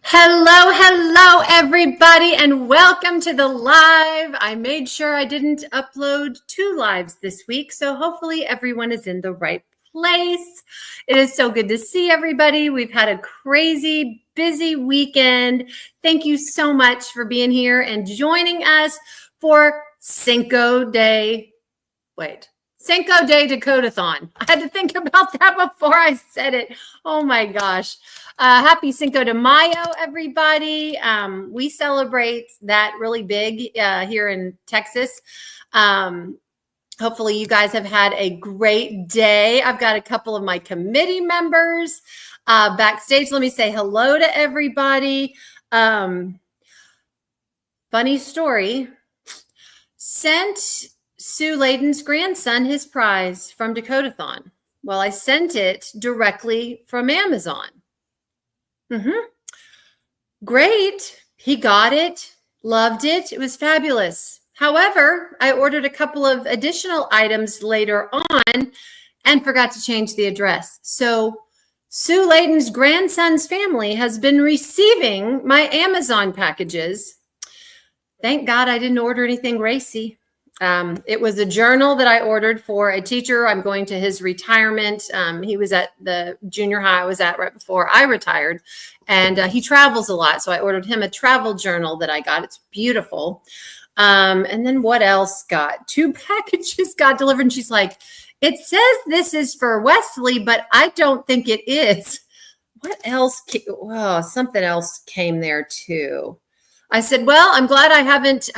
Hello, everybody, and welcome to the live. I made sure I didn't upload 2 lives this week, so hopefully everyone is in the right place. It is so good to see everybody. We've had a crazy, busy weekend. Thank you so much for being here and joining us for Cinco de Dakotathon. I had to think about that before I said it. Oh my gosh. Happy Cinco de Mayo, everybody. We celebrate that really big here in Texas. Hopefully you guys have had a great day. I've got a couple of my committee members backstage. Let me say hello to everybody. Funny story. Sent Sue Layden's grandson his prize from Dakotathon. Well, I sent it directly from Amazon. Great. He got it, loved it. It was fabulous. However, I ordered a couple of additional items later on and forgot to change the address. So Sue Layden's grandson's family has been receiving my Amazon packages. Thank God I didn't order anything racy. It was a journal that I ordered for a teacher. I'm going to his retirement. He was at the junior high I was at right before I retired, and he travels a lot. So I ordered him a travel journal that I got. It's beautiful. And then what else got? 2 packages got delivered, and she's like, it says this is for Wesley, but I don't think it is. What else? Oh, something else came there too. I said, well, I'm glad I haven't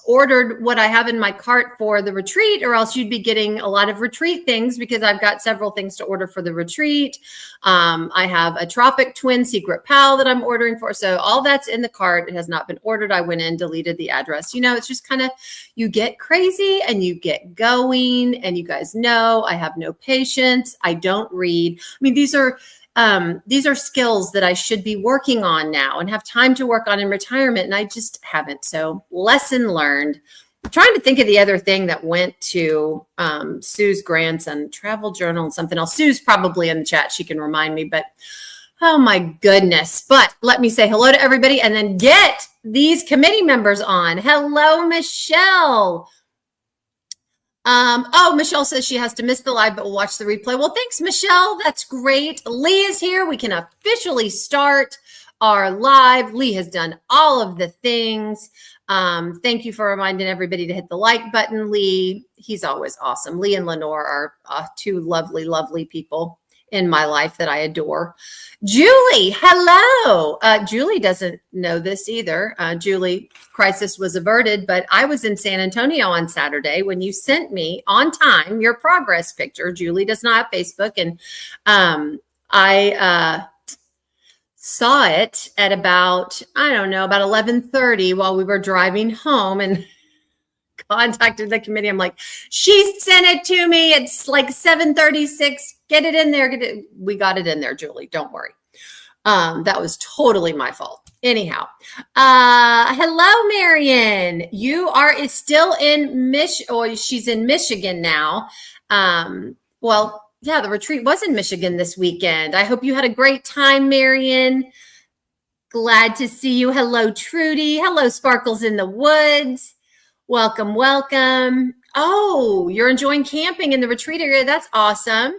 ordered what I have in my cart for the retreat, or else you'd be getting a lot of retreat things, because I've got several things to order for the retreat. I have a Tropic Twin Secret Pal that I'm ordering for. So all that's in the cart. It has not been ordered. I went in, deleted the address. You know, it's just kind of, you get crazy and you get going, and you guys know I have no patience. I don't read. I mean, these are skills that I should be working on now and have time to work on in retirement, and I just haven't. So lesson learned. I'm trying to think of the other thing that went to Sue's grandson, travel journal and something else. Sue's probably in the chat. She can remind me, but oh my goodness. But let me say hello to everybody and then get these committee members on. Hello, Michelle. Michelle says she has to miss the live, but will watch the replay. Well, thanks, Michelle. That's great. Lee is here. We can officially start our live. Lee has done all of the things. Thank you for reminding everybody to hit the like button. Lee, he's always awesome. Lee and Lenore are 2 lovely, lovely people in my life that I adore. Julie, hello. Julie doesn't know this either. Julie, crisis was averted, but I was in San Antonio on Saturday when you sent me on time your progress picture. Julie does not have Facebook, and I saw it at about 11:30 while we were driving home, and contacted the committee. I'm like, she sent it to me. It's like 7:36. Get it in there. We got it in there, Julie. Don't worry. That was totally my fault. Anyhow, hello, Marion. You are still in she's in Michigan now. Well, yeah, the retreat was in Michigan this weekend. I hope you had a great time, Marion. Glad to see you. Hello, Trudy. Hello, Sparkles in the Woods. Welcome, welcome. Oh, you're enjoying camping in the retreat area. That's awesome.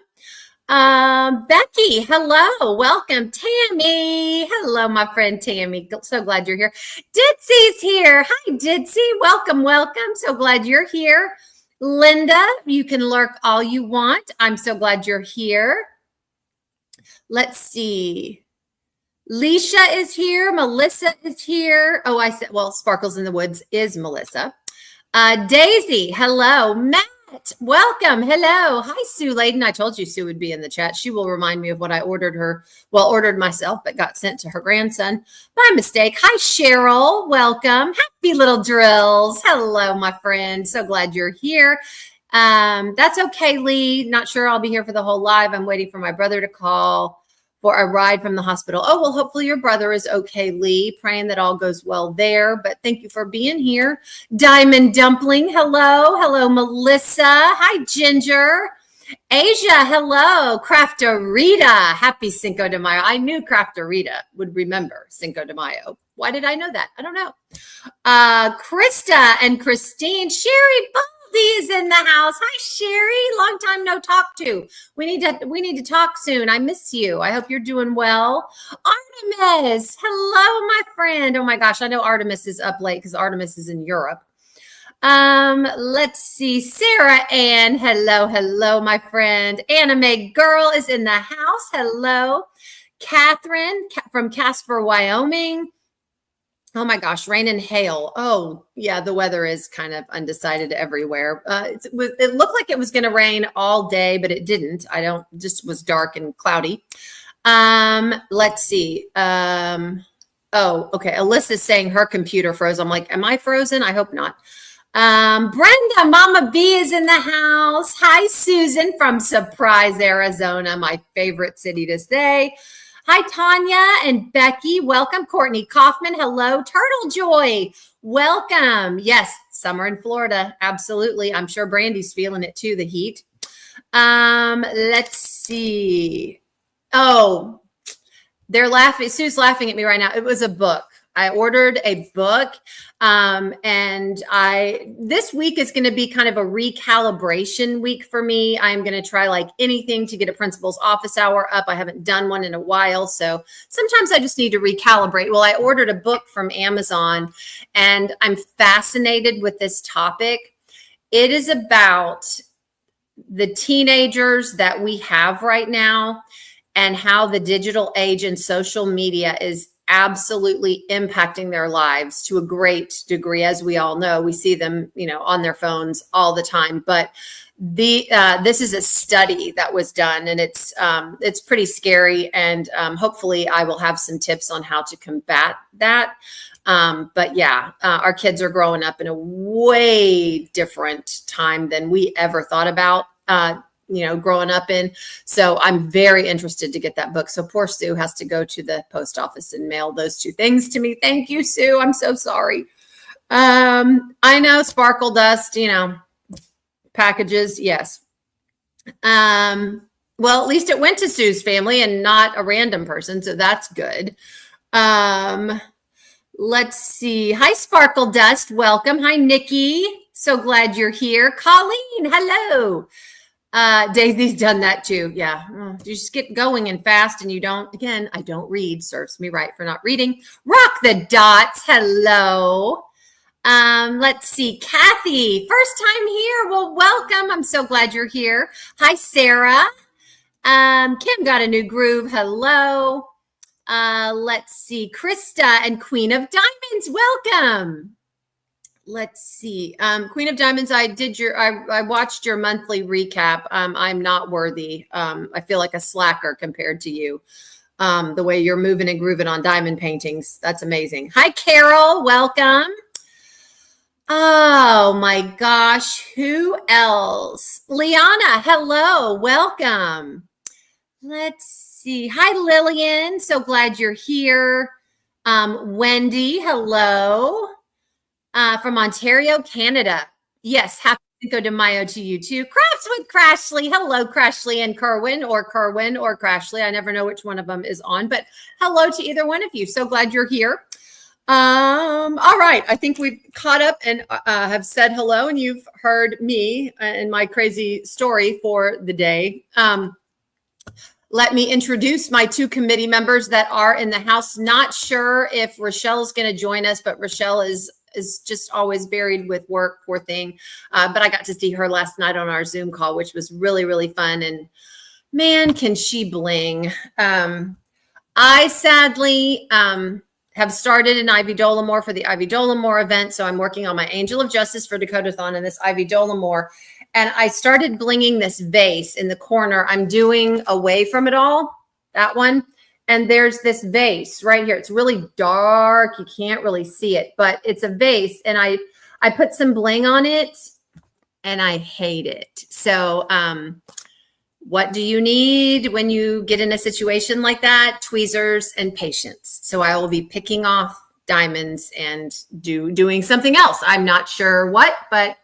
Becky, hello. Welcome. Tammy. Hello, my friend Tammy. So glad you're here. Ditsy's here. Hi, Ditsy. Welcome, welcome. So glad you're here. Linda, you can lurk all you want. I'm so glad you're here. Let's see. Leisha is here. Melissa is here. Oh, I said, well, Sparkles in the Woods is Melissa. Daisy, hello. Matt, welcome. Hello. Hi, Sue Layden. I told you Sue would be in the chat. She will remind me of what I ordered myself, but got sent to her grandson by mistake. Hi, Cheryl. Welcome. Happy little drills. Hello, my friend. So glad you're here. That's okay, Lee. Not sure I'll be here for the whole live. I'm waiting for my brother to call for a ride from the hospital. Oh, well, hopefully your brother is okay, Lee. Praying that all goes well there. But thank you for being here. Diamond Dumpling, hello. Hello, Melissa. Hi, Ginger. Asia, hello. Crafterita, happy Cinco de Mayo. I knew Crafterita would remember Cinco de Mayo. Why did I know that? I don't know. Krista and Christine. Sherry Baldy is in the house. Hi, Sherry. Long time no talk to. We need to talk soon. I miss you. I hope you're doing well. Artemis, hello, my friend. Oh my gosh, I know Artemis is up late because Artemis is in Europe. Let's see. Sarah Ann, hello, my friend. Anime Girl is in the house. Hello. Catherine from Casper, Wyoming. Oh my gosh, rain and hail. Oh yeah, the weather is kind of undecided everywhere. It looked like it was going to rain all day, but it didn't. Just was dark and cloudy. Let's see. Oh, okay. Alyssa's saying her computer froze. I'm like, am I frozen? I hope not. Brenda, Mama B is in the house. Hi, Susan from Surprise, Arizona, my favorite city to stay. Hi, Tanya and Becky. Welcome. Courtney Kaufman. Hello. Turtle Joy. Welcome. Yes, summer in Florida. Absolutely. I'm sure Brandy's feeling it too, the heat. Let's see. Oh, they're laughing. Sue's laughing at me right now. It was a book. I ordered a book, and this week is going to be kind of a recalibration week for me. I'm going to try like anything to get a principal's office hour up. I haven't done one in a while, so sometimes I just need to recalibrate. Well, I ordered a book from Amazon, and I'm fascinated with this topic. It is about the teenagers that we have right now and how the digital age and social media is absolutely impacting their lives to a great degree. As we all know, we see them, on their phones all the time. But this is a study that was done, and it's pretty scary. And hopefully, I will have some tips on how to combat that. But yeah, our kids are growing up in a way different time than we ever thought about. Growing up in. So I'm very interested to get that book. So poor Sue has to go to the post office and mail those two things to me. Thank you, Sue. I'm so sorry. I know sparkle dust, packages. Yes. Well, at least it went to Sue's family and not a random person. So that's good. Let's see. Hi, Sparkle Dust. Welcome. Hi, Nikki. So glad you're here. Colleen, hello. Daisy's done that too. Yeah. You just get going and fast and I don't read. Serves me right for not reading. Rock the dots. Hello. Let's see. Kathy, first time here. Well, welcome. I'm so glad you're here. Hi, Sarah. Kim got a new groove. Hello. Let's see. Krista and Queen of Diamonds. Welcome. Let's see. Queen of Diamonds, I watched your monthly recap. I'm not worthy. I feel like a slacker compared to you. The way you're moving and grooving on diamond paintings. That's amazing. Hi, Carol. Welcome. Oh my gosh. Who else? Liana. Hello. Welcome. Let's see. Hi, Lillian. So glad you're here. Wendy. Hello. From Ontario, Canada. Yes, happy Cinco de Mayo to you too. Crafts with Crashly. Hello, Crashly and Kerwin or Crashly. I never know which one of them is on, but hello to either one of you. So glad you're here. All right. I think we've caught up and have said hello, and you've heard me and my crazy story for the day. Let me introduce my two committee members that are in the house. Not sure if Rochelle's going to join us, but Rochelle is just always buried with work, poor thing. But I got to see her last night on our Zoom call, which was really, really fun. And man, can she bling. I sadly have started an Ivy Dollamore for the Ivy Dollamore event. So I'm working on my Angel of Justice for Dakotathon and this Ivy Dollamore. And I started blinging this vase in the corner. I'm doing Away From It All, that one. And there's this vase right here. It's really dark. You can't really see it, but it's a vase. And I put some bling on it and I hate it. So what do you need when you get in a situation like that? Tweezers and patience. So I will be picking off diamonds and doing something else. I'm not sure what, but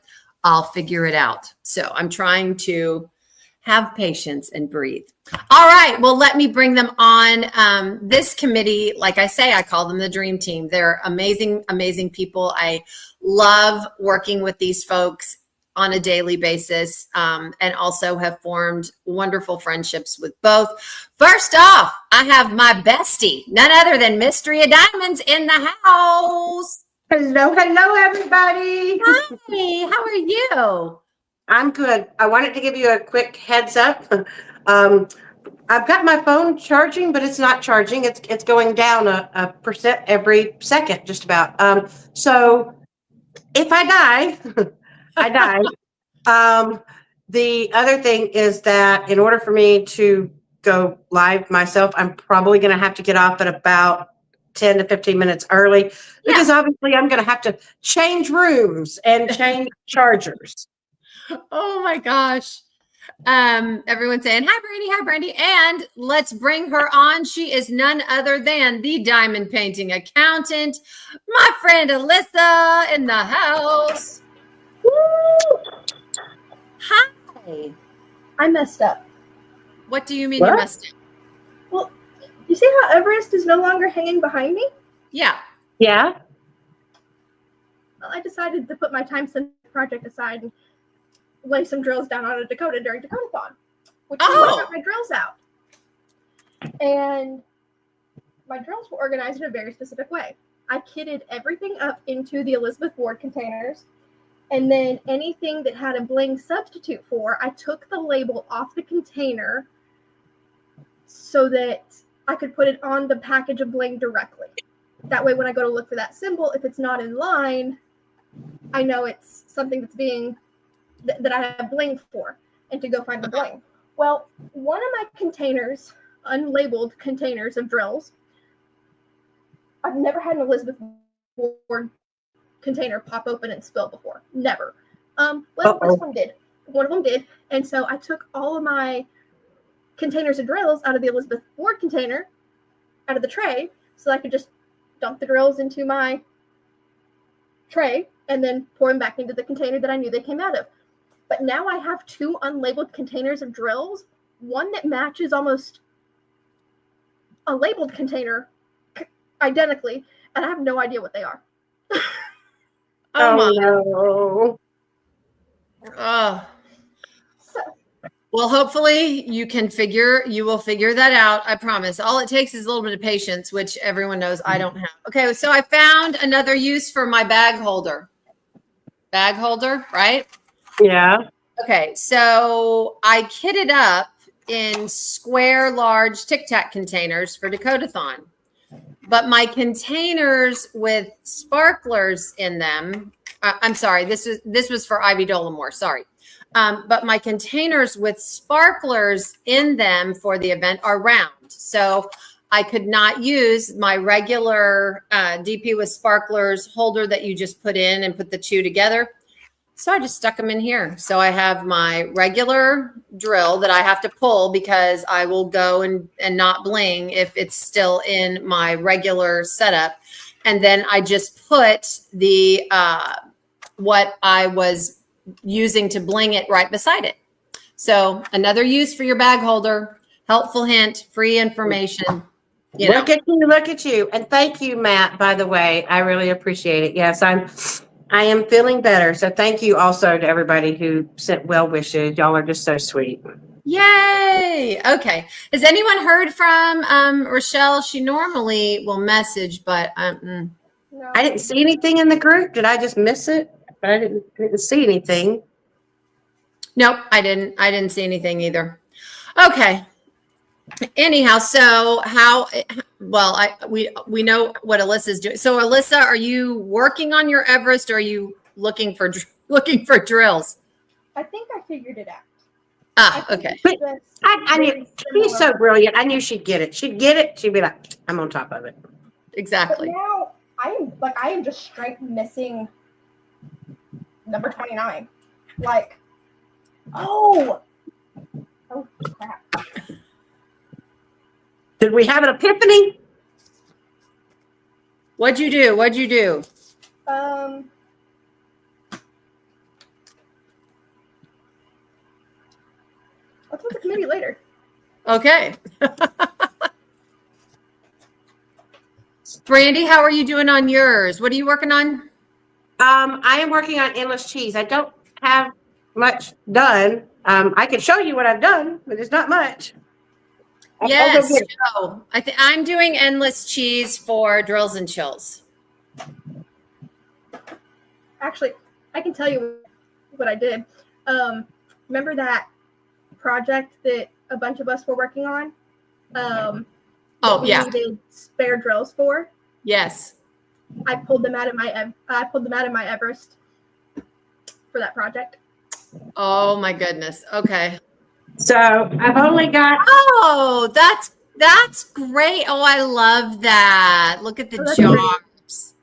I'll figure it out. So I'm trying to Have patience and breathe. All right. Well, let me bring them on. This committee, like I say, I call them the dream team. They're amazing, amazing people. I love working with these folks on a daily basis, and also have formed wonderful friendships with both. First off, I have my bestie, none other than Mystery of Diamonds in the house. Hello, everybody. Hi, how are you? I'm good. I wanted to give you a quick heads up. I've got my phone charging, but it's not charging. It's going down a percent every second, just about. So if I die, I die. The other thing is that in order for me to go live myself, I'm probably going to have to get off at about 10 to 15 minutes early because obviously I'm going to have to change rooms and change chargers. Oh my gosh. Everyone's saying, hi, Brandy. And let's bring her on. She is none other than the diamond painting accountant, my friend Alyssa in the house. Woo! Hi. I messed up. What do you mean you messed up? Well, you see how Everest is no longer hanging behind me? Yeah. Yeah. Well, I decided to put my time-sensitive project aside and lay some drills down on a Dakota during Dakotathon, which means I got my drills out. And my drills were organized in a very specific way. I kitted everything up into the Elizabeth Ward containers, and then anything that had a bling substitute for, I took the label off the container so that I could put it on the package of bling directly. That way, when I go to look for that symbol, if it's not in line, I know it's something that's being that I have bling for, and to go find the bling. Well, one of my containers, unlabeled containers of drills, I've never had an Elizabeth Ward container pop open and spill before. Never. Well, this one did. One of them did. And so I took all of my containers of drills out of the Elizabeth Ward container, out of the tray, so I could just dump the drills into my tray and then pour them back into the container that I knew they came out of. But now I have two unlabeled containers of drills, one that matches almost a labeled container identically, and I have no idea what they are. No. Oh. Well, hopefully you will figure that out. I promise. All it takes is a little bit of patience, which everyone knows I don't have. Okay, so I found another use for my bag holder. Bag holder, right? Yeah. Okay, so I kitted up in square, large Tic Tac containers for Dakotathon. But my containers with sparklers in them, I'm sorry, this was for Ivy Dollamore, sorry. But my containers with sparklers in them for the event are round. So I could not use my regular DP with sparklers holder that you just put in and put the two together. So I just stuck them in here. So I have my regular drill that I have to pull because I will go and not bling if it's still in my regular setup. And then I just put the what I was using to bling it right beside it. So another use for your bag holder, helpful hint, free information. Look at you. And thank you, Matt, by the way. I really appreciate it. Yes, I am feeling better. So thank you also to everybody who sent well wishes. Y'all are just so sweet. Yay. Okay. Has anyone heard from Rochelle? She normally will message, but No. I didn't see anything in the group. Did I just miss it? But I didn't see anything. Nope, I didn't see anything either. Okay. Anyhow, so we know what Alyssa's doing. So Alyssa, are you working on your Everest, or are you looking for drills? I think I figured it out. Okay. I knew she's so brilliant. I knew she'd get it. She'd get it. She'd be like, I'm on top of it. Exactly. But now I am just straight missing number 29. Like, oh crap. Did we have an epiphany? What'd you do? I'll tell the committee later. Okay. Brandy, how are you doing on yours? What are you working on? I am working on endless cheese. I don't have much done. I can show you what I've done, but it's not much. I'll go Yes. get it. Oh, I'm doing endless cheese for drills and chills. Actually, I can tell you what I did. Remember that project that a bunch of us were working on? Oh, we yeah. needed spare drills for. Yes. I pulled them out of my Everest for that project. Oh my goodness. Okay. So I've only got. Oh, that's great. Oh, I love that. Look at the Oh, that's jars.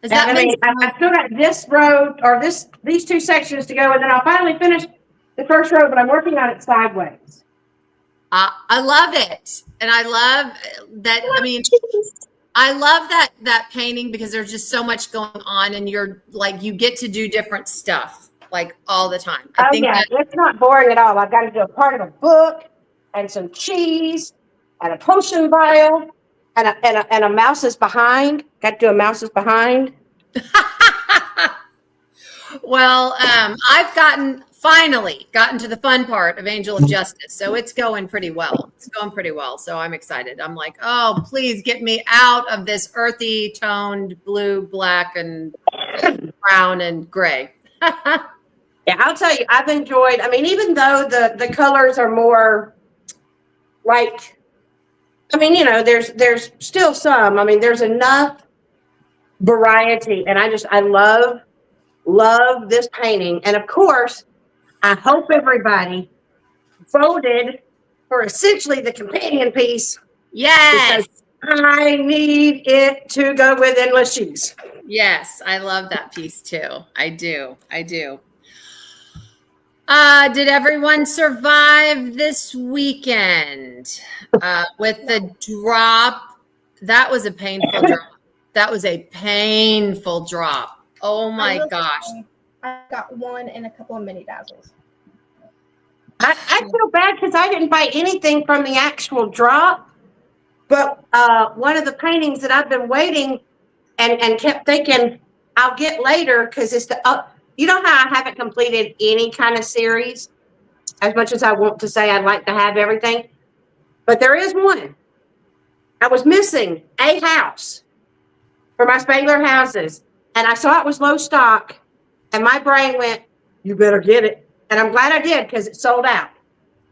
Has that I been mean, I've still got this road or these two sections to go, and then I'll finally finish the first row. But I'm working on it sideways. I love it. And I love that. I mean, I love that painting because there's just so much going on and you're like, you get to do different stuff like all the time. I think that, it's not boring at all. I've got to do a part of a book and some cheese and a potion vial and a mouse's behind. Got to do a mouse's behind. well, I've finally gotten to the fun part of Angel of Justice. So it's going pretty well. So I'm excited. I'm like, oh, please get me out of this earthy toned blue, black, and brown and gray. Yeah, I'll tell you, I've enjoyed. I mean, even though the colors are more like, I mean, there's still some. I mean, there's enough variety, and I love this painting. And of course, I hope everybody voted for essentially the companion piece. Yes. I need it to go with endless cheese. Yes, I love that piece too. I do. Did everyone survive this weekend with the drop? That was a painful drop. Oh my gosh. I got one and a couple of mini dazzles. I feel bad because I didn't buy anything from the actual drop. But one of the paintings that I've been waiting and kept thinking I'll get later because it's you know how I haven't completed any kind of series as much as I want to say I'd like to have everything. But there is one. I was missing a house for my Spangler houses. And I saw it was low stock. And my brain went, you better get it. And I'm glad I did because it sold out.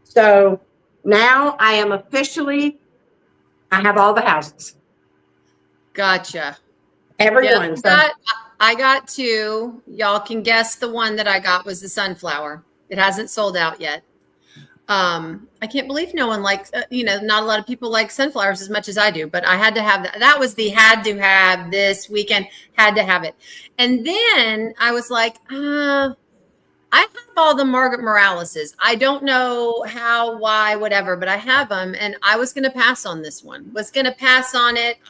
So now I am officially, I have all the houses. Gotcha. Everyone. Yeah, I got two. Y'all can guess the one that I got was the sunflower. It hasn't sold out yet. I can't believe no one likes, not a lot of people like sunflowers as much as I do, but I had to have that. That was the had to have this weekend, had to have it. And then I was like, I have all the Margaret Moraleses. I don't know how, why, whatever, but I have them. And I was going to pass on this one, I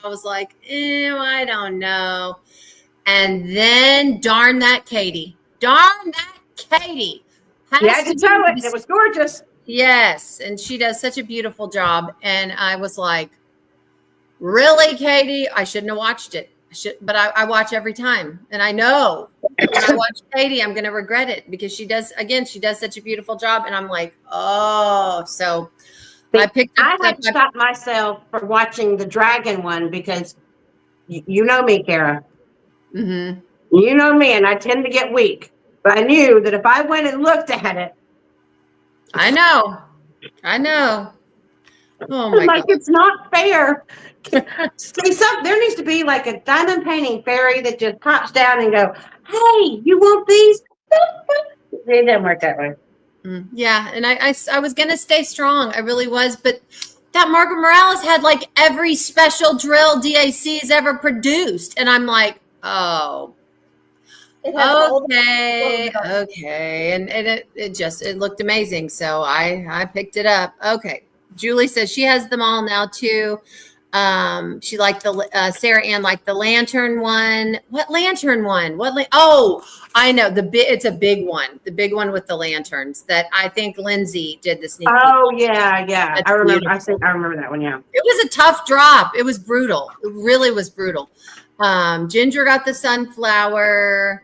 was like, I don't know. And then darn that Katie. Yeah, I did tell it. It was gorgeous. Yes. And she does such a beautiful job. And I was like, really, Katie? I shouldn't have watched it. But I watch every time. And I know that when I watch Katie, I'm going to regret it because she does such a beautiful job. And I'm like, oh, so I picked up. I had to stop myself from watching the dragon one because you know me, Kara. Mm-hmm. You know me, and I tend to get weak. But I knew that if I went and looked at it, I know. Oh my God. It's not fair. See, there needs to be like a diamond painting fairy that just pops down and go, hey, you want these? It doesn't work that way. Yeah, and I was gonna stay strong. I really was, but that Margaret Morales had like every special drill DAC's ever produced, and I'm like, oh. Okay, and it looked amazing, so I picked it up. Okay, Julie says she has them all now too. She liked Sarah Ann liked the lantern one. What lantern one? Oh, I know it's a big one. The big one with the lanterns that I think Lindsay did the sneak peek. Oh yeah. That's I remember. beautiful. I remember that one. Yeah. It was a tough drop. It was brutal. It really was brutal. Ginger got the sunflower.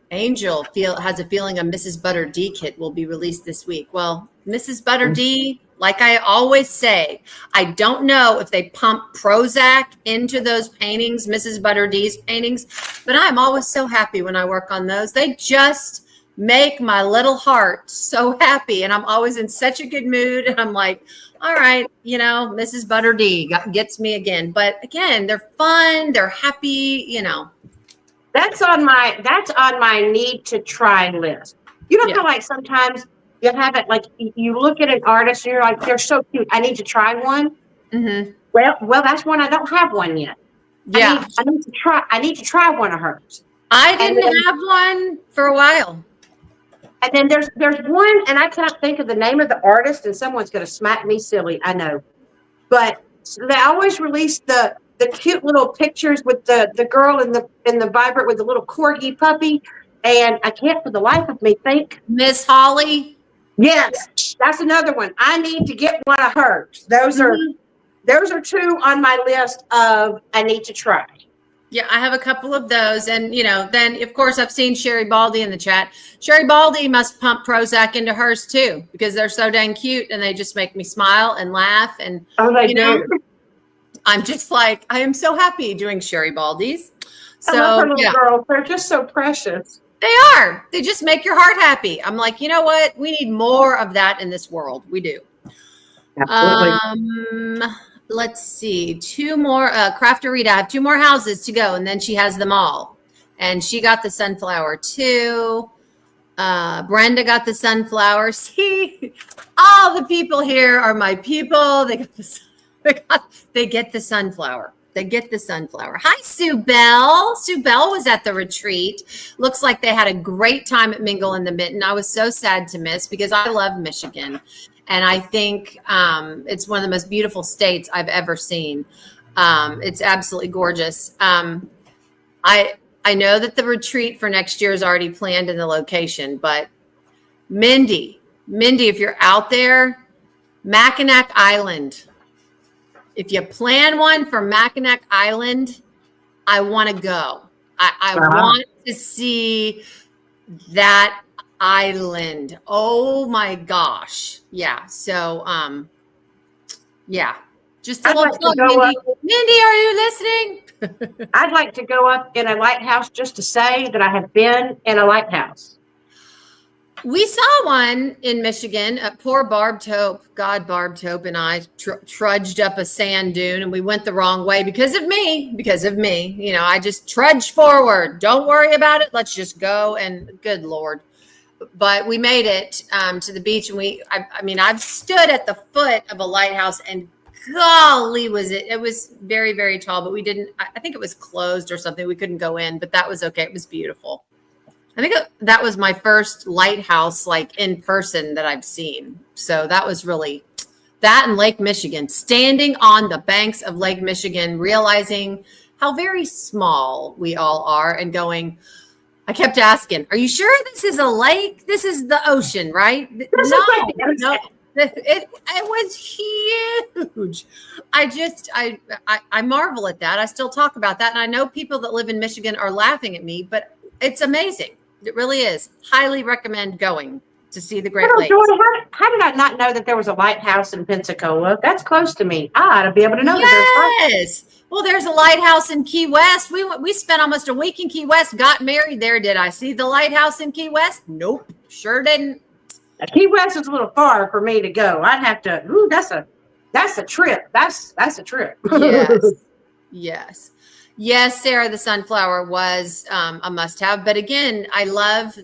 Angel has a feeling a Mrs. Butter D kit will be released this week. Well, Mrs. Butter D, like I always say, I don't know if they pump Prozac into those paintings, Mrs. Butter D's paintings, but I'm always so happy when I work on those. They just make my little heart so happy, and I'm always in such a good mood. And I'm like, all right, Mrs. Butter D gets me again. But again, they're fun, they're happy, That's on my need to try list. You know how like sometimes you have it like you look at an artist and you're like, they're so cute. I need to try one. Mm-hmm. Well, that's one. I don't have one yet. Yeah. I need to try one of hers. I didn't have one for a while. And then there's one, and I cannot think of the name of the artist, and someone's going to smack me silly. I know, but they always release the cute little pictures with the girl in the vibrant with the little corgi puppy, and I can't for the life of me think. Miss Holly. Yes, that's another one. I need to get one of hers. Those are two on my list of I need to try. Yeah, I have a couple of those. And, then, of course, I've seen Sherry Baldy in the chat. Sherry Baldy must pump Prozac into hers, too, because they're so dang cute and they just make me smile and laugh. And, I'm just like, I am so happy doing Sherry Baldy's. So, I love her little girls. They're just so precious. They are. They just make your heart happy. I'm like, you know what? We need more of that in this world. We do. Absolutely. Let's see. Two more. Crafter Rita, I have two more houses to go, and then she has them all. And she got the sunflower too. Brenda got the sunflower. See, all the people here are my people. They get the sunflower. They get the sunflower. Hi, Sue Bell. Sue Bell was at the retreat. Looks like they had a great time at Mingle in the Mitten. I was so sad to miss because I love Michigan. And I think it's one of the most beautiful states I've ever seen. It's absolutely gorgeous. I know that the retreat for next year is already planned in the location, but Mindy, if you're out there, Mackinac Island. If you plan one for Mackinac Island, I want to go. I want to see that island. Oh my gosh. Yeah. So, just a little plug, Mindy. Mindy, are you listening? I'd like to go up in a lighthouse just to say that I have been in a lighthouse. We saw one in Michigan. Poor Barb Tope. God, Barb Tope and I trudged up a sand dune, and we went the wrong way because of me. I just trudged forward. Don't worry about it. Let's just go. And good Lord. But we made it to the beach, and I've stood at the foot of a lighthouse, and golly, it was very, very tall, but I think it was closed or something. We couldn't go in, but that was okay. It was beautiful. I think that was my first lighthouse, like in person, that I've seen. So that was really that in Lake Michigan, standing on the banks of Lake Michigan, realizing how very small we all are and going, I kept asking, are you sure this is a lake? This is the ocean, right? No, it was huge. I marvel at that. I still talk about that. And I know people that live in Michigan are laughing at me, but it's amazing. It really is. Highly recommend going to see the Great Lakes. Jordan, how did I not know that there was a lighthouse in Pensacola? That's close to me. I ought to be able to know that there's Yes. Well, there's a lighthouse in Key West. We spent almost a week in Key West, got married there. Did I see the lighthouse in Key West? Nope. Sure didn't. Key West is a little far for me to go. I'd have to, that's a trip. That's a trip. Yes. Yes, Sarah the Sunflower was a must-have. But again, I love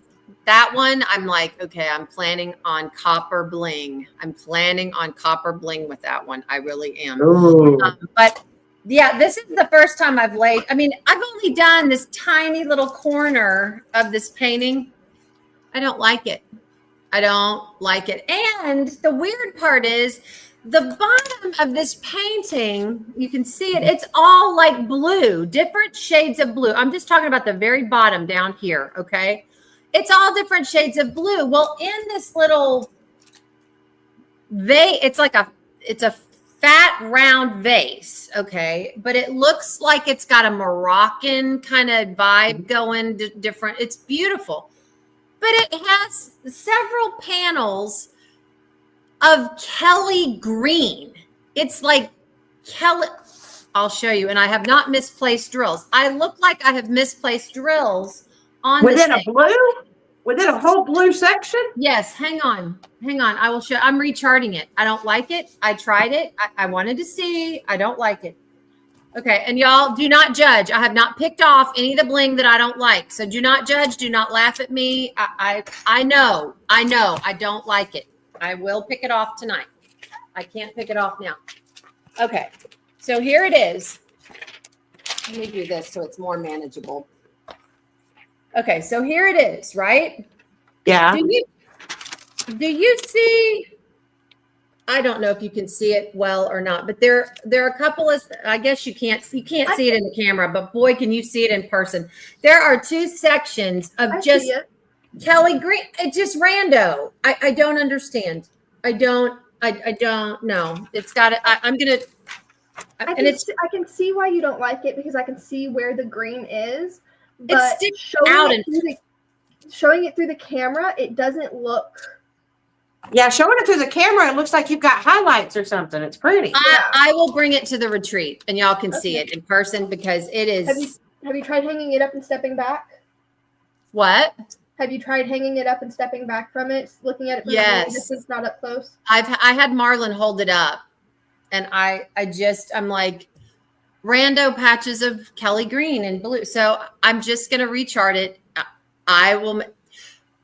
that one. I'm like, okay, I'm planning on copper bling. I'm planning on copper bling with that one. I really am. But yeah, this is the first time I've laid. I've only done this tiny little corner of this painting. I don't like it. And the weird part is the bottom of this painting, you can see it. It's all like blue, different shades of blue. I'm just talking about the very bottom down here. Okay. It's all different shades of blue. Well, in this little vase, it's a fat round vase. Okay. But it looks like it's got a Moroccan kind of vibe going different. It's beautiful, but it has several panels of Kelly green. It's like Kelly. I'll show you. And I have not misplaced drills. I look like I have misplaced drills on within a blue, within a whole blue section. Yes. Hang on. I will show. I'm recharting it. I don't like it. I tried it. I wanted to see. I don't like it. Okay. And y'all do not judge. I have not picked off any of the bling that I don't like. So do not judge. Do not laugh at me. I know. I don't like it. I will pick it off tonight. I can't pick it off now. Okay. So here it is. Let me do this so it's more manageable. Okay. So here it is, right? Yeah. Do you see? I don't know if you can see it well or not, but there are a couple of, I guess you can't see it in the camera, but boy, can you see it in person. There are two sections of just Kelly green. It's just rando. I don't understand. I don't know. It's got it. I'm going to, I can see why you don't like it, because I can see where the green is, but it sticks out showing it through the camera, it doesn't look. Yeah, showing it through the camera, it looks like you've got highlights or something. It's pretty. I will bring it to the retreat and y'all can see it in person, because it is. Have you tried hanging it up and stepping back? What? Have you tried hanging it up and stepping back from it, looking at it from yes. a distance, not up close? I had Marlon hold it up, and I'm like rando patches of Kelly green and blue. So I'm just gonna rechart it.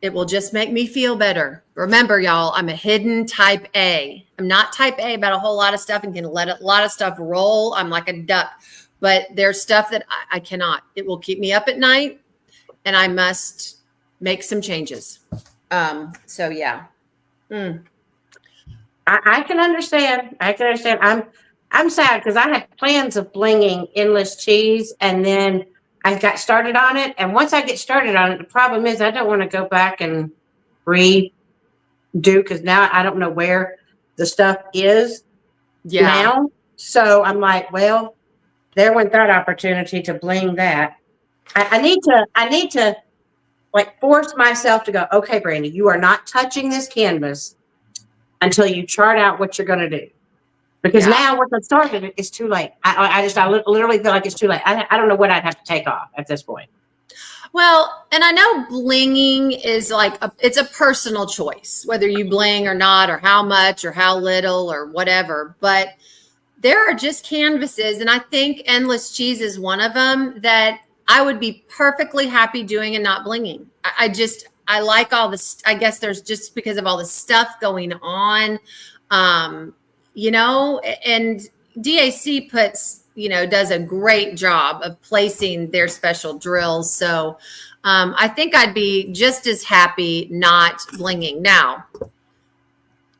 It will just make me feel better. Remember, y'all, I'm a hidden type A. I'm not type A about a whole lot of stuff and can let a lot of stuff roll. I'm like a duck, but there's stuff that I cannot. It will keep me up at night, and I must make some changes. So yeah. I can understand. I'm sad because I had plans of blinging endless cheese, and then I got started on it. And once I get started on it, the problem is I don't want to go back and redo, because now I don't know where the stuff is now. So I'm like, well, there went that opportunity to bling that. I need to like force myself to go, okay, Brandy, you are not touching this canvas until you chart out what you're going to do. Because now once I started, it's too late. I literally feel like it's too late. I don't know what I'd have to take off at this point. Well, and I know blinging is like it's a personal choice, whether you bling or not, or how much or how little or whatever. But there are just canvases, and I think endless cheese is one of them that I would be perfectly happy doing and not blinging. I like all this. I guess there's just because of all the stuff going on. And DAC does a great job of placing their special drills. So I think I'd be just as happy not blinging. Now,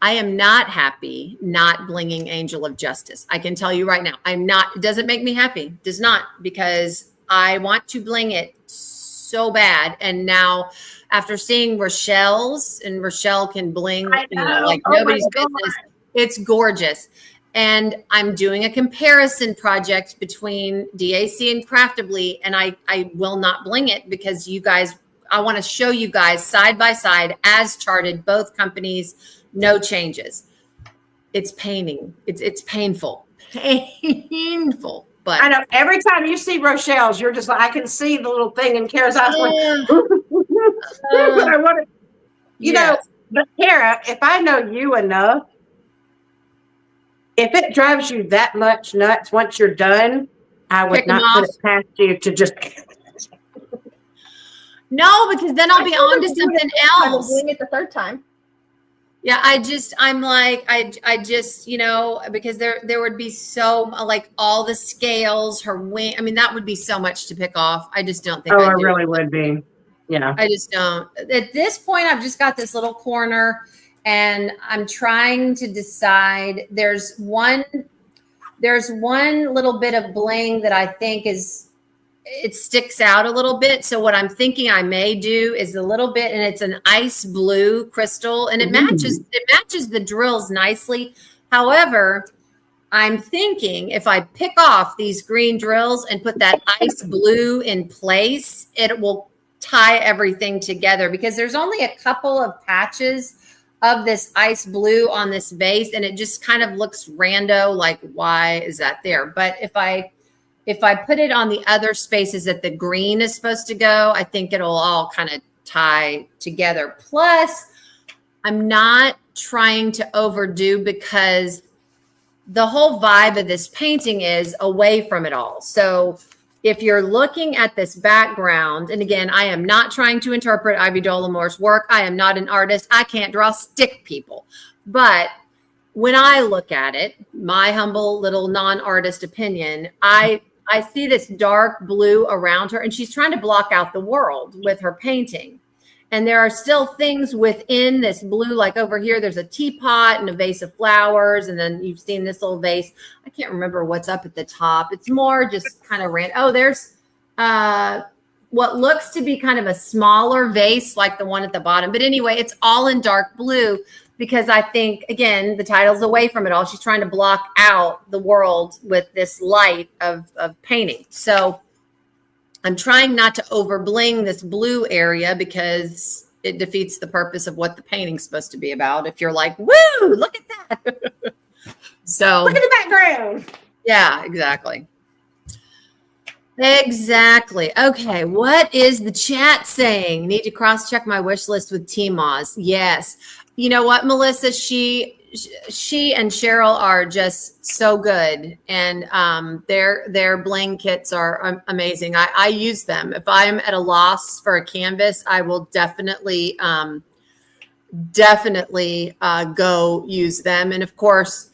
I am not happy not blinging Angel of Justice. I can tell you right now, I'm not. It doesn't make me happy. Does not, because I want to bling it so bad. And now after seeing Rochelle's, and Rochelle can bling, like nobody's business. It's gorgeous. And I'm doing a comparison project between DAC and Craftably, and I will not bling it because you guys, I want to show you guys side by side as charted, both companies, no changes. It's painful. Painful. But I know every time you see Rochelle's, you're just like, I can see the little thing in Kara's eyes. But I want to, know, but Kara, if I know you enough, if it drives you that much nuts once you're done, I would not put it past you to just. No, because then I'll be on to something else. Doing it the third time. Yeah, I'm like, because there would be so, like, all the scales, her wing. I mean, that would be so much to pick off. I just don't think. Oh, it really would be. Yeah. I just don't. At this point, I've just got this little corner, and I'm trying to decide. There's one little bit of bling that I think it sticks out a little bit. So what I'm thinking I may do is a little bit, and it's an ice blue crystal, and it matches the drills nicely. However, I'm thinking if I pick off these green drills and put that ice blue in place, it will tie everything together, because there's only a couple of patches of this ice blue on this base, and it just kind of looks rando, like, why is that there? But if I put it on the other spaces that the green is supposed to go, I think it'll all kind of tie together. Plus, I'm not trying to overdo, because the whole vibe of this painting is away from it all. So if you're looking at this background, and again, I am not trying to interpret Ivy Dolomore's work. I am not an artist. I can't draw stick people. But when I look at it, my humble little non-artist opinion, I see this dark blue around her, and she's trying to block out the world with her painting. And there are still things within this blue, like over here, there's a teapot and a vase of flowers. And then you've seen this little vase. I can't remember what's up at the top. It's more just kind of random. Oh, there's what looks to be kind of a smaller vase, like the one at the bottom. But anyway, it's all in dark blue, because I think, again, the title's away from it all. She's trying to block out the world with this light of painting. So I'm trying not to over bling this blue area, because it defeats the purpose of what the painting's supposed to be about. If you're like, woo, look at that. So Look at the background. yeah, exactly. Exactly. Okay. What is the chat saying? Need to cross check my wish list with Tmaz. Yes. You know what, Melissa? She and Cheryl are just so good, and their bling kits are amazing. I use them. If I'm at a loss for a canvas, I will definitely go use them. And of course,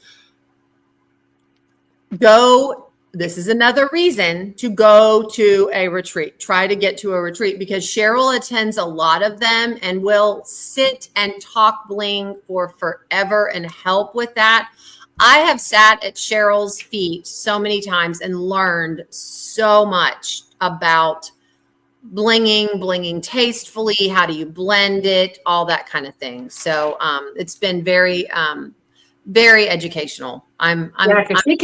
this is another reason to go to a retreat. Try to get to a retreat, because Cheryl attends a lot of them and will sit and talk bling for forever and help with that. I have sat at Cheryl's feet so many times and learned so much about blinging tastefully. How do you blend it? All that kind of thing. So it's been very educational. She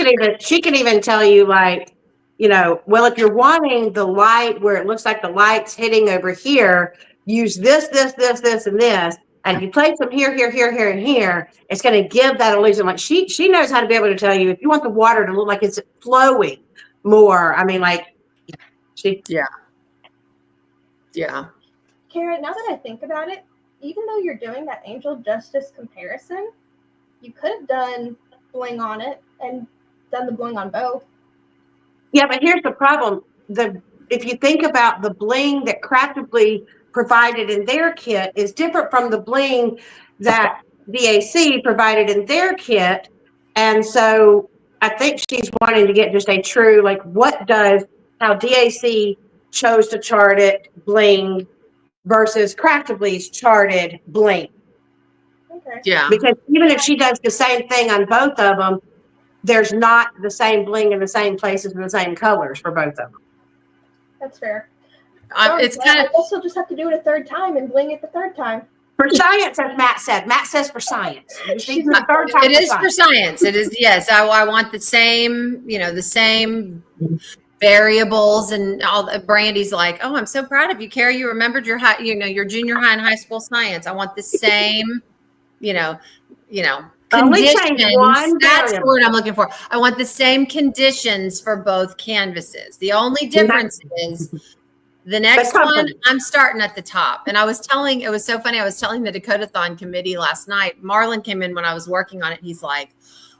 can even tell you, like, well, if you're wanting the light where it looks like the light's hitting over here, use this, and this. And if you place them here, and here, it's going to give that illusion. Like she knows how to be able to tell you if you want the water to look like it's flowing more. I mean, like yeah. Karen, now that I think about it, even though you're doing that Angel Justice comparison, you could have done bling on it and done the bling on both. Yeah, but here's the problem. If you think about the bling that Craftably provided in their kit is different from the bling that DAC provided in their kit. And so I think she's wanting to get just a true, like, how DAC chose to chart it bling versus Craftably's charted bling. Okay. Yeah. Because even if she does the same thing on both of them, there's not the same bling in the same places and the same colors for both of them. That's fair. It's kind of. I guess you'll just have to do it a third time and bling it the third time. For science, as Matt said. Matt says for science. It is for science. It is, yes. I want the same, the same variables and all. Brandy's like, oh, I'm so proud of you, Carrie. You remembered your your junior high and high school science. I want the same, conditions. That's the word I'm looking for. I want the same conditions for both canvases. The only difference is the next one, I'm starting at the top. And it was so funny. I was telling the Dakotathon committee last night. Marlon came in when I was working on it. He's like,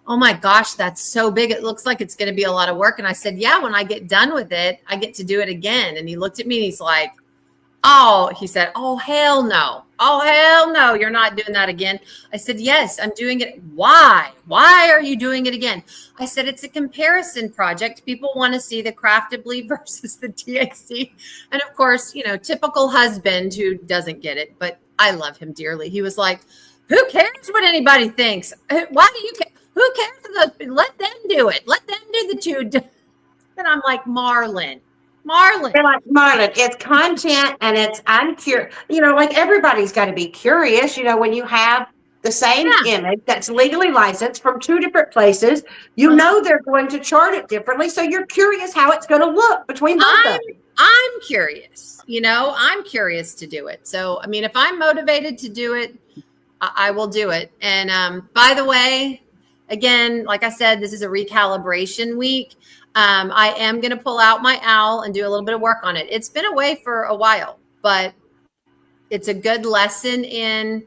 oh my gosh, that's so big. It looks like it's going to be a lot of work. And I said, yeah, when I get done with it, I get to do it again. And he looked at me and he's like, he said, oh, hell no. Oh, hell no. You're not doing that again. I said, yes, I'm doing it. Why? Why are you doing it again? I said, it's a comparison project. People want to see the Craftably versus the DAC. And of course, typical husband who doesn't get it, but I love him dearly. He was like, Who cares what anybody thinks? Why do you care? Who cares? Let them do it. Let them do the two. And I'm like, Marlon. They're like, Marlon, it's content and I'm curious. Like everybody's got to be curious. When you have the same image that's legally licensed from two different places, they're going to chart it differently. So you're curious how it's going to look between both of them. I'm curious, I'm curious to do it. So, I mean, if I'm motivated to do it, I will do it. And by the way, again, like I said, this is a recalibration week. I am going to pull out my owl and do a little bit of work on it. It's been away for a while, but it's a good lesson in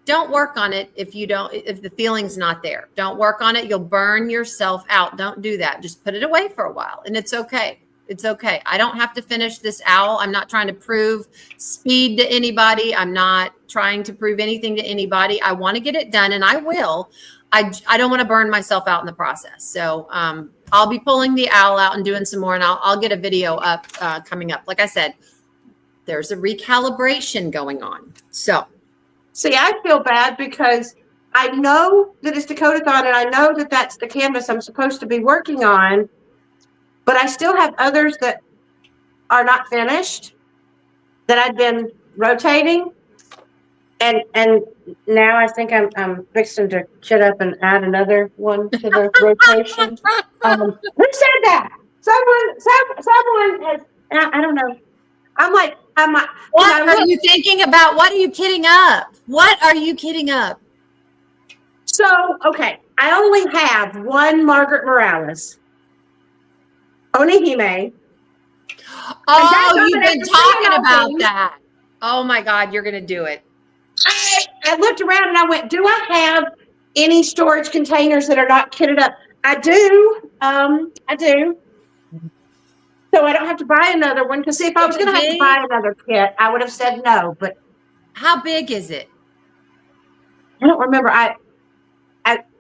don't work on it if the feeling's not there. Don't work on it. You'll burn yourself out. Don't do that. Just put it away for a while and it's okay. It's okay. I don't have to finish this owl. I'm not trying to prove speed to anybody. I'm not trying to prove anything to anybody. I want to get it done and I will. I don't want to burn myself out in the process. So I'll be pulling the owl out and doing some more and I'll get a video up coming up. Like I said, there's a recalibration going on. So. See, I feel bad because I know that it's Dakotathon and I know that that's the canvas I'm supposed to be working on, but I still have others that are not finished that I've been rotating. And now I think I'm fixing to shut up and add another one to the rotation. Who said that? Someone has, I don't know. I'm like, what are you thinking about? What are you kidding up? What are you kidding up? So, okay, I only have one Margaret Morales. Onihime. Oh, you've been talking about that. Oh my God, you're going to do it. I looked around and I went, do I have any storage containers that are not kitted up? I do. I do. So I don't have to buy another one. Because if I was going to have to buy another kit, I would have said no. But how big is it? I don't remember. I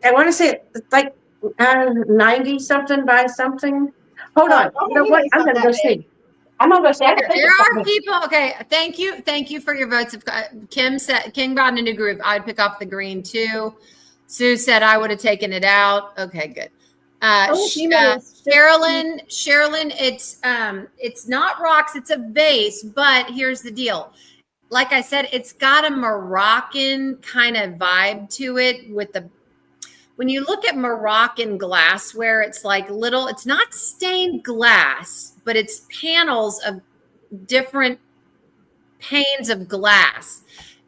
want to say it's like 90 something by something. Hold on. You know what? I'm going to go see. I'm gonna go see. There are people. Okay, thank you for your votes. Kim said King brought in a new groove. I'd pick off the green too. Sue said I would have taken it out. Okay, good. Sherilyn, it's not rocks. It's a vase. But here's the deal. Like I said, it's got a Moroccan kind of vibe to it with the. When you look at Moroccan glassware, it's like it's not stained glass, but it's panels of different panes of glass.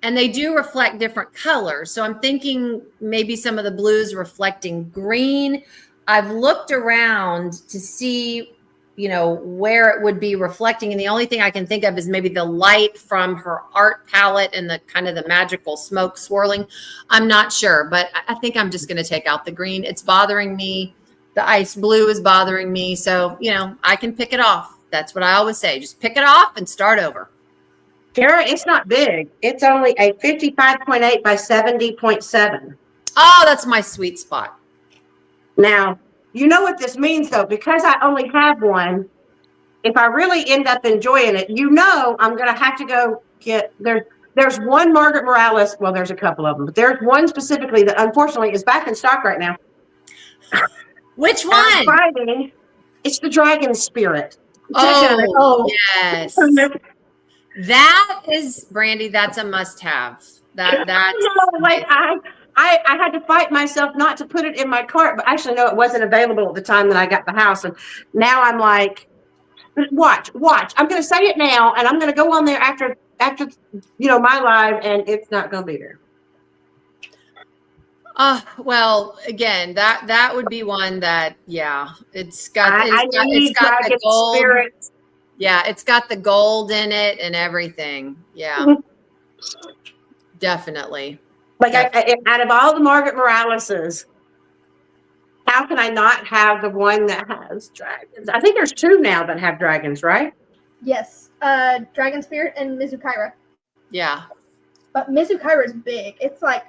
And they do reflect different colors. So I'm thinking maybe some of the blues reflecting green. I've looked around to see, where it would be reflecting. And the only thing I can think of is maybe the light from her art palette and the kind of the magical smoke swirling. I'm not sure, but I think I'm just going to take out the green. It's bothering me. The ice blue is bothering me. So, I can pick it off. That's what I always say. Just pick it off and start over. Tara, it's not big. It's only a 55.8 by 70.7. Oh, that's my sweet spot. Now, you know what this means, though, because I only have one. If I really end up enjoying it, I'm going to have to go get there's one Margaret Morales. Well, there's a couple of them, but there's one specifically that unfortunately is back in stock right now. Which one? Friday. It's the Dragon Spirit. Oh, yes. That is, Brandy, that's a must-have. That's like I had to fight myself not to put it in my cart, but actually, no, it wasn't available at the time that I got the house. And now I'm like, watch. I'm going to say it now, and I'm going to go on there after my live, and it's not going to be there. Well, again, that would be one that, it's got the gold. Spirit. Yeah, it's got the gold in it and everything. Yeah, definitely. Like out of all the Margaret Moraleses, how can I not have the one that has dragons? I think there's two now that have dragons, right? Yes, Dragon Spirit and Mizukira. Yeah, but Mizukira is big. It's like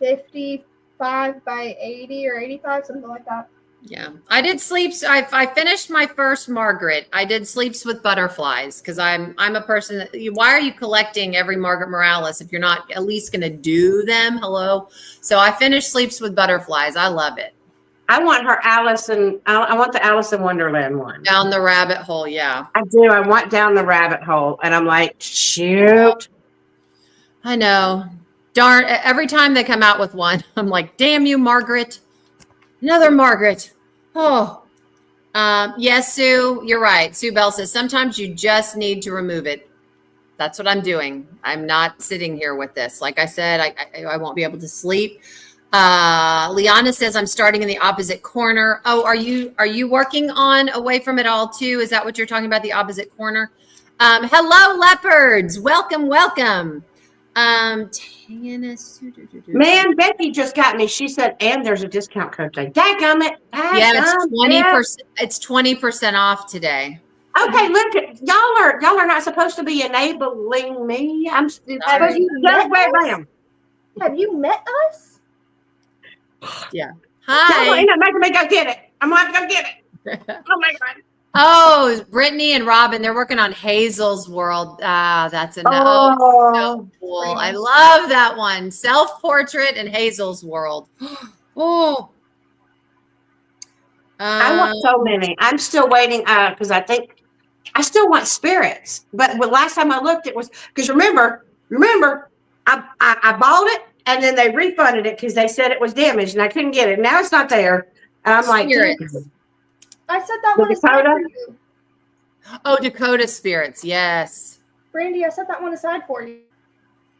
55 by 80 or 85, something like that. Yeah, I did sleeps. I finished my first Margaret. I did sleeps with butterflies because I'm a person that. Why are you collecting every Margaret Morales if you're not at least going to do them? Hello. So I finished sleeps with butterflies. I love it. I want her Alice and I want the Alice in Wonderland one. Down the rabbit hole. Yeah, I do. I want down the rabbit hole, and I'm like, shoot. I know. Darn! Every time they come out with one, I'm like, damn you, Margaret. Another Margaret. Oh. Yes, Sue, you're right. Sue Bell says sometimes you just need to remove it. That's what I'm doing. I'm not sitting here with this. Like I said, I won't be able to sleep. Liana says I'm starting in the opposite corner. Oh, are you working on away from it all too? Is that what you're talking about? The opposite corner? Hello, leopards. Welcome, welcome. Man, Becky just got me. She said, and there's a discount code today. Dadgummit. Yeah, it's 20%. It's 20% off today. Okay, look, y'all are not supposed to be enabling me. I'm Have you met way us? around. Have you met us? Yeah. Y'all Hi. end up making me go get it. I'm going to go get it. Oh my God. Oh, Brittany and Robin, they're working on Hazel's World. That's enough. Oh. So cool. I love that one. Self-portrait and Hazel's World. Oh. I want so many. I'm still waiting because I think I still want spirits. But last time I looked, it was because remember, I bought it and then they refunded it because they said it was damaged and I couldn't get it. Now it's not there. And I'm like, Spirits. I said that The one aside Dakota? for you. Oh, Dakota Spirits. Yes. Brandy, I set that one aside for you.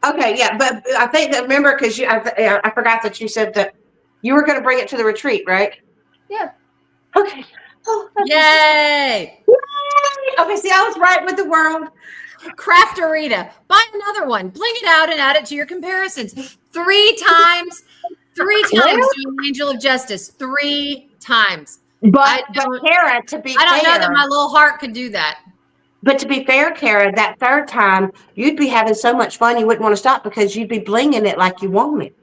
okay, yeah. But I think that remember because I forgot that you said that you were going to bring it to the retreat, right? Yeah. Okay. Oh, Yay. okay. See, I was right with the world. Crafterita. Buy another one. Bling it out and add it to your comparisons. 3 times. 3 times doing Angel of Justice. 3 times. But Kara, to be I don't fair, know that my little heart could do that. But to be fair, Kara, that third time you'd be having so much fun you wouldn't want to stop because you'd be blinging it like you want it.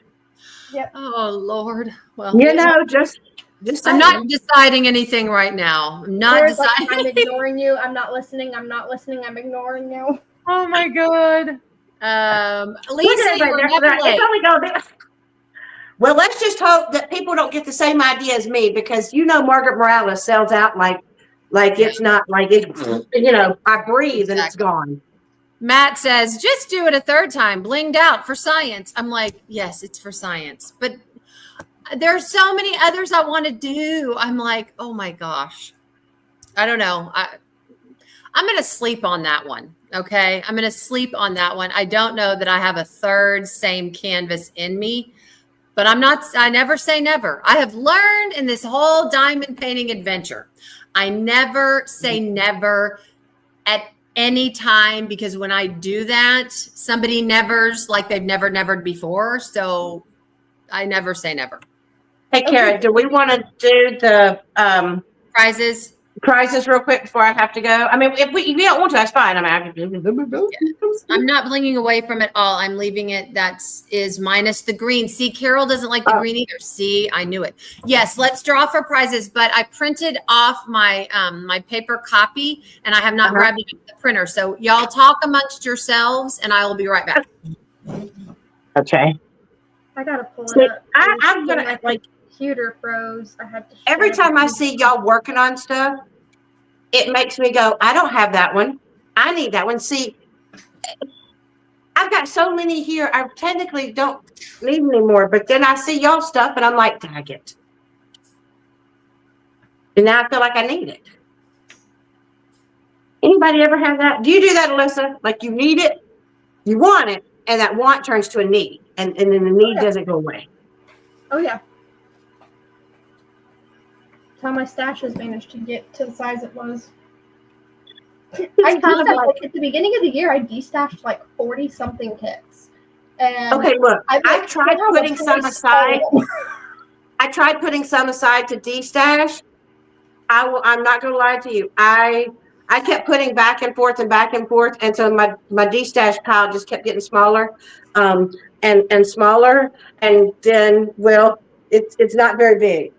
Yep. Oh Lord. Well, You know, just I'm not deciding anything right now. I'm not Whereas, like, deciding. I'm ignoring you. I'm not listening. I'm not listening. I'm ignoring you. Oh my God. Lisa, you were never late. it's only going to Well, let's just hope that people don't get the same idea as me because Margaret Morales sells out like it's not like it. I breathe and it's gone. Matt says, just do it a third time, blinged out for science. I'm like, yes, it's for science. But there's so many others I want to do. I'm like, oh my gosh. I don't know. I'm going to sleep on that one. Okay. I'm going to sleep on that one. I don't know that I have a third same canvas in me, but I never say never. I have learned in this whole diamond painting adventure, I never say never at any time, because when I do that, somebody nevers like they've never nevered before. So I never say never. Hey, Kara, do we want to do the prizes real quick before I have to go? I mean, if you don't want to, that's fine. I mean, I'm not blinging away from it all. I'm leaving it. That is minus the green. See, Carol doesn't like the green either. See, I knew it. Yes, let's draw for prizes. But I printed off my my paper copy, and I have not grabbed it with the printer. So y'all talk amongst yourselves, and I will be right back. Okay. I gotta pull it up. I'm gonna Computer froze. I had to. Every time I see y'all working on stuff, it makes me go, I don't have that one. I need that one. See, I've got so many here. I technically don't need any more, but then I see y'all stuff and I'm like, dag it. And now I feel like I need it. Anybody ever have that? Do you do that, Alyssa? Like you need it, you want it, and that want turns to a need, and then the need doesn't go away. Oh yeah. How my stash has managed to get to the size it was. I kind of like at the beginning of the year, I destashed like 40 something kits. And okay, look, I tried putting some aside. I tried putting some aside to destash. I'm not going to lie to you. I kept putting back and forth, and so my destash pile just kept getting smaller, and smaller, and then it's not very big.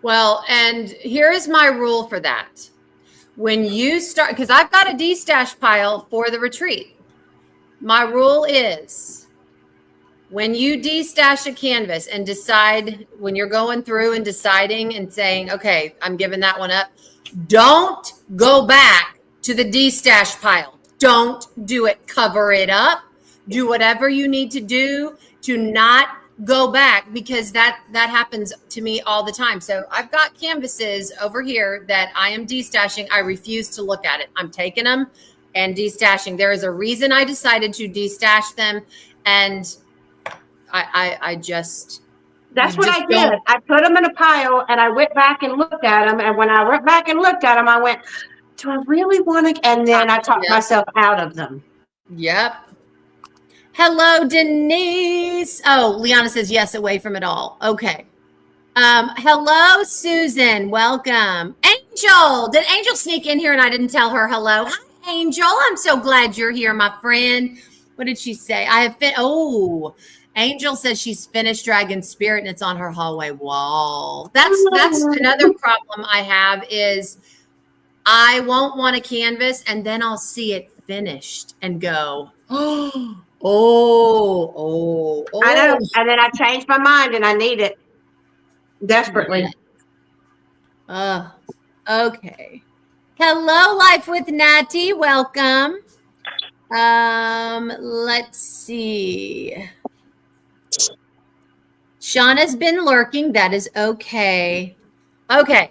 Well, and here is my rule for that. When you start, because I've got a de-stash pile for the retreat. My rule is when you de-stash a canvas and decide, when you're going through and deciding and saying, okay, I'm giving that one up, don't go back to the de-stash pile. Don't do it. Cover it up. Do whatever you need to do to not go back, because that happens to me all the time. So I've got canvases over here that I am de-stashing. I refuse to look at it. I'm taking them and de-stashing. There is a reason I decided to de-stash them, and I just That's what just I did. don't. I put them in a pile and I went back and looked at them. And when I went back and looked at them, I went, do I really want to? And then I talked myself out of them. Yep. Hello, Denise. Oh, Liana says yes, away from it all. Okay. Hello, Susan. Welcome. Angel. Did Angel sneak in here and I didn't tell her hello? Hi, Angel. I'm so glad you're here, my friend. What did she say? I have been. Oh, Angel says she's finished Dragon Spirit and it's on her hallway wall. That's another problem I have is I won't want a canvas and then I'll see it finished and go, oh. I know. And then I changed my mind and I need it desperately. Okay. Hello, Life with Natty. Welcome. Let's see. Shauna's been lurking. That is okay. Okay.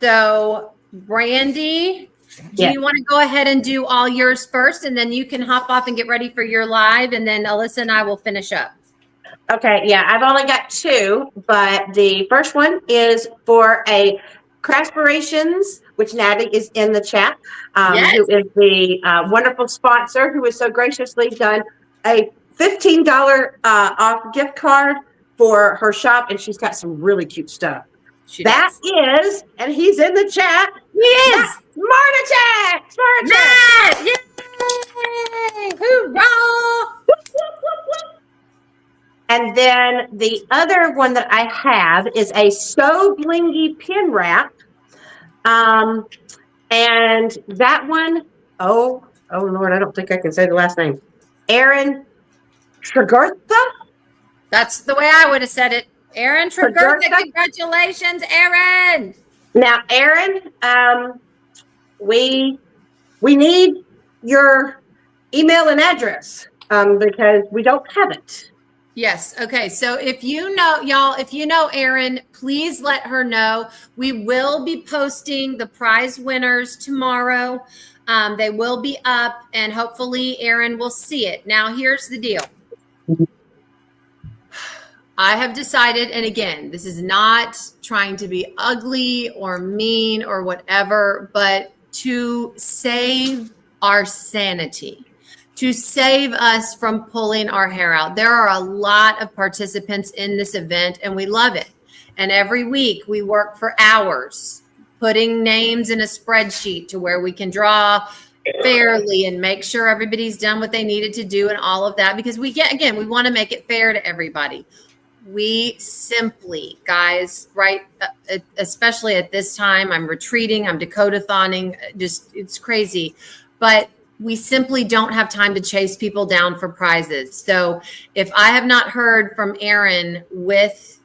So, Brandy, do you want to go ahead and do all yours first, and then you can hop off and get ready for your live, and then Alyssa and I will finish up. Okay, yeah, I've only got two, but the first one is for a Craspirations, which Natty is in the chat, who is the wonderful sponsor who has so graciously done a $15 off gift card for her shop, and she's got some really cute stuff. That is, and he's in the chat. He is. Smart Attack! Smart Attack! Yay! Hoorah! And then the other one that I have is a So Blingy pin wrap. And that one, oh Lord, I don't think I can say the last name. Erin Tregurtha? That's the way I would have said it. Erin Tregurtha, congratulations, Erin. Now, Erin, we need your email and address because we don't have it. Yes. Okay. So if you know, y'all, if you know Erin, please let her know. We will be posting the prize winners tomorrow. They will be up and hopefully Erin will see it. Now, here's the deal. I have decided, and again, this is not trying to be ugly or mean or whatever, but to save our sanity, to save us from pulling our hair out. There are a lot of participants in this event and we love it. And every week we work for hours putting names in a spreadsheet to where we can draw fairly and make sure everybody's done what they needed to do and all of that, because we want to make it fair to everybody. We simply, guys, right, especially at this time, I'm retreating, I'm Dakotathoning, just it's crazy. But we simply don't have time to chase people down for prizes. So if I have not heard from Erin with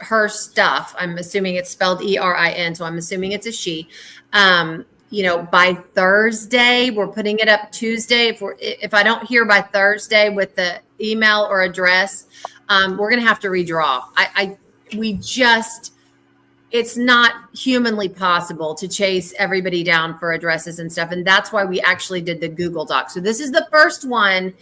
her stuff, I'm assuming it's spelled ERIN, so I'm assuming it's a she. By Thursday, we're putting it up Tuesday. If I don't hear by Thursday with the email or address, we're going to have to redraw. It's not humanly possible to chase everybody down for addresses and stuff. And that's why we actually did the Google Doc. So this is the first one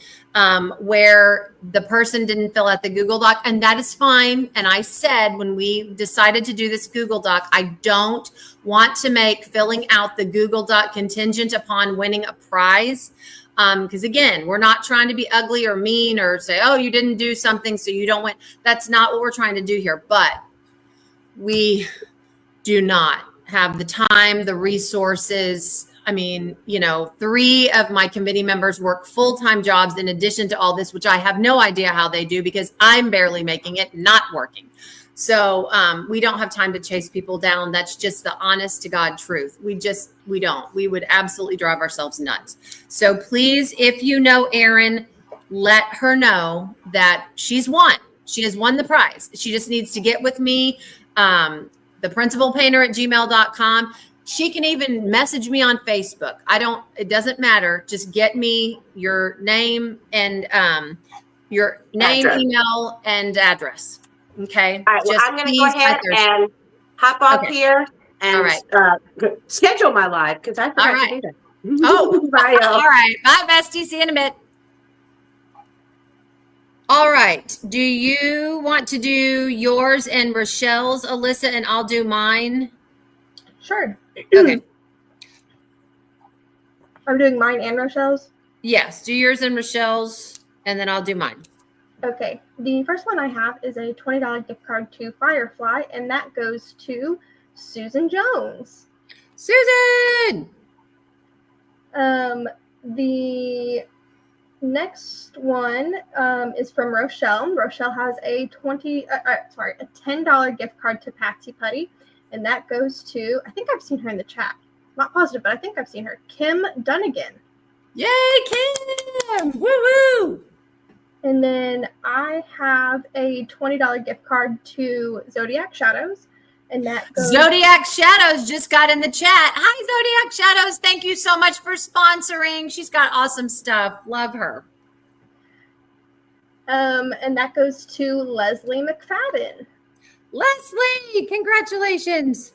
where the person didn't fill out the Google Doc, and that is fine. And I said, when we decided to do this Google Doc, I don't want to make filling out the Google Doc contingent upon winning a prize. Because again, we're not trying to be ugly or mean or say, oh, you didn't do something, so you don't win. That's not what we're trying to do here. But we do not have the time, the resources. I mean, 3 of my committee members work full-time jobs in addition to all this, which I have no idea how they do because I'm barely making it, not working. So we don't have time to chase people down. That's just the honest to God truth. We don't. We would absolutely drive ourselves nuts. So please, if you know Erin, let her know that she's won. She has won the prize. She just needs to get with me, the principalpainter@gmail.com. She can even message me on Facebook. It doesn't matter. Just get me your name and Address. email, and address. Okay. All right, well, I'm going to go ahead and hop off here and All right. schedule my live because I forgot to do that. Oh, Bye, y'all. All right. Bye, bestie. See you in a bit. All right. Do you want to do yours and Rochelle's, Alyssa, and I'll do mine? Sure. Okay. I'm doing mine and Rochelle's. Yes. Do yours and Rochelle's, and then I'll do mine. Okay. The first one I have is a $20 gift card to Firefly, and that goes to Susan Jones. Susan! The next one is from Rochelle. Rochelle has a $10 gift card to Patsy Putty, and that goes to, I think I've seen her in the chat. Not positive, but I think I've seen her. Kim Dunnigan. Yay, Kim! Woo-woo! And then I have a $20 gift card to Zodiac Shadows, and that goes... Zodiac Shadows just got in the chat. Hi, Zodiac Shadows. Thank you so much for sponsoring. She's got awesome stuff. Love her. And that goes to Leslie McFadden. Leslie, congratulations.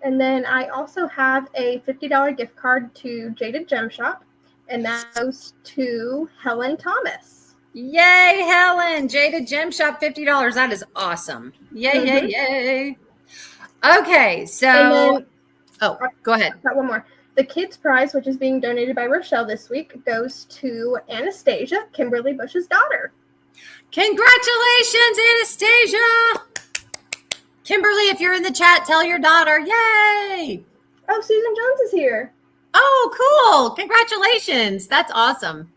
And then I also have a $50 gift card to Jaded Gem Shop, and that goes to Helen Thomas. Yay, Helen. Jaded Gem Shop, $50. That is awesome. Yay, yay, yay. Okay, so... go ahead. I've got one more. The kids prize, which is being donated by Rochelle this week, goes to Anastasia, Kimberly Bush's daughter. Congratulations, Anastasia. Kimberly, if you're in the chat, tell your daughter. Yay. Oh, Susan Jones is here. Oh, cool. Congratulations. That's awesome.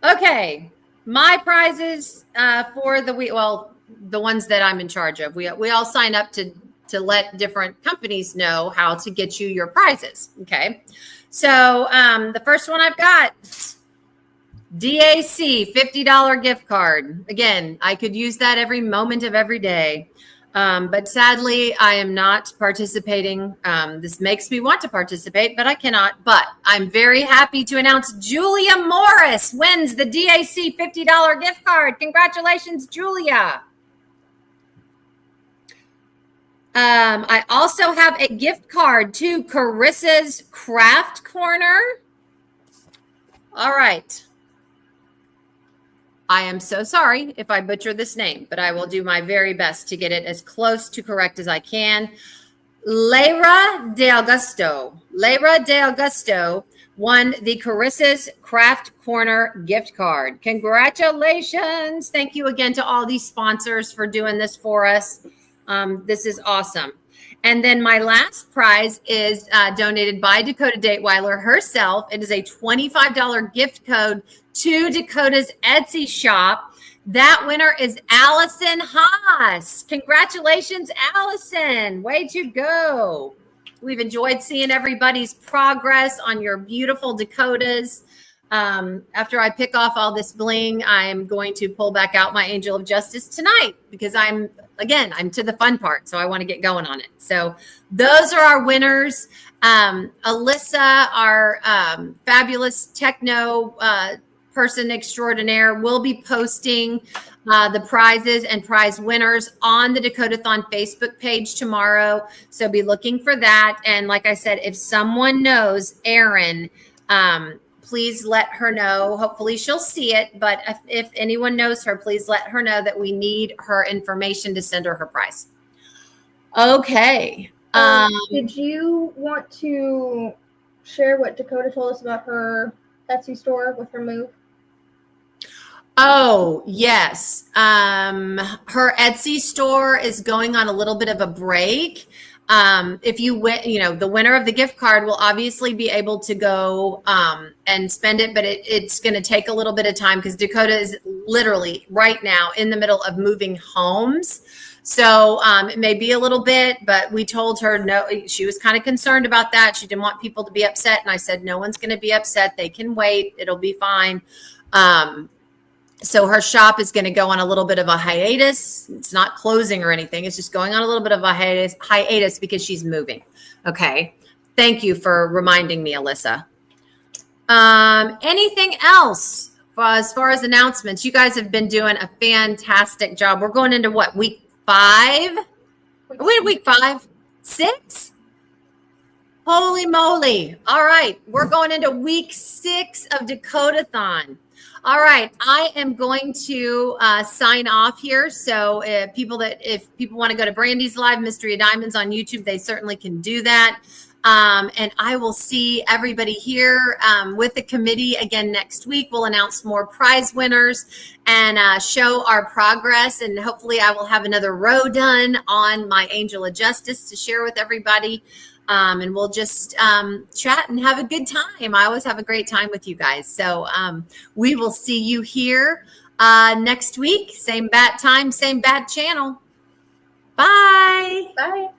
Okay. My prizes for the week, well, the ones that I'm in charge of. We all sign up to let different companies know how to get you your prizes. Okay. So the first one I've got, DAC $50 gift card. Again, I could use that every moment of every day. But sadly, I am not participating. This makes me want to participate, but I cannot. But I'm very happy to announce Julia Morris wins the DAC $50 gift card. Congratulations, Julia. I also have a gift card to Carissa's Craft Corner. All right. I am so sorry if I butcher this name, but I will do my very best to get it as close to correct as I can. Leira De Augusto won the Carissa's Craft Corner gift card. Congratulations. Thank you again to all these sponsors for doing this for us. This is awesome. And then my last prize is donated by Dakota Dateweiler herself. It is a $25 gift code to Dakota's Etsy shop. That winner is Allison Haas. Congratulations, Allison. Way to go. We've enjoyed seeing everybody's progress on your beautiful Dakotas. After I pick off all this bling, I am going to pull back out my Angel of Justice tonight because I'm to the fun part. So I want to get going on it. So those are our winners. Alyssa, our fabulous techno person extraordinaire, will be posting the prizes and prize winners on the Dakotathon Facebook page tomorrow. So be looking for that. And like I said, if someone knows Erin, please let her know. Hopefully she'll see it. But if anyone knows her, please let her know that we need her information to send her prize. Okay. Did you want to share what Dakota told us about her Etsy store with her move? Oh, yes. Her Etsy store is going on a little bit of a break. If you win, the winner of the gift card will obviously be able to go and spend it, but it's going to take a little bit of time because Dakota is literally right now in the middle of moving homes. So it may be a little bit, but we told her no. She was kind of concerned about that. She didn't want people to be upset. And I said, no one's going to be upset. They can wait. It'll be fine. So her shop is going to go on a little bit of a hiatus. It's not closing or anything. It's just going on a little bit of a hiatus because she's moving. Okay. Thank you for reminding me, Alyssa. Anything else as far as announcements? You guys have been doing a fantastic job. We're going into what, week 5? Are we in week 5? 6? Holy moly. All right. We're going into week 6 of Dakotathon. All right. I am going to sign off here. So if people want to go to Brandy's Live Mystery of Diamonds on YouTube, they certainly can do that. And I will see everybody here with the committee again next week. We'll announce more prize winners and show our progress. And hopefully I will have another row done on my Angel of Justice to share with everybody. And we'll just chat and have a good time. I always have a great time with you guys. So we will see you here next week. Same bat time, same bat channel. Bye. Bye.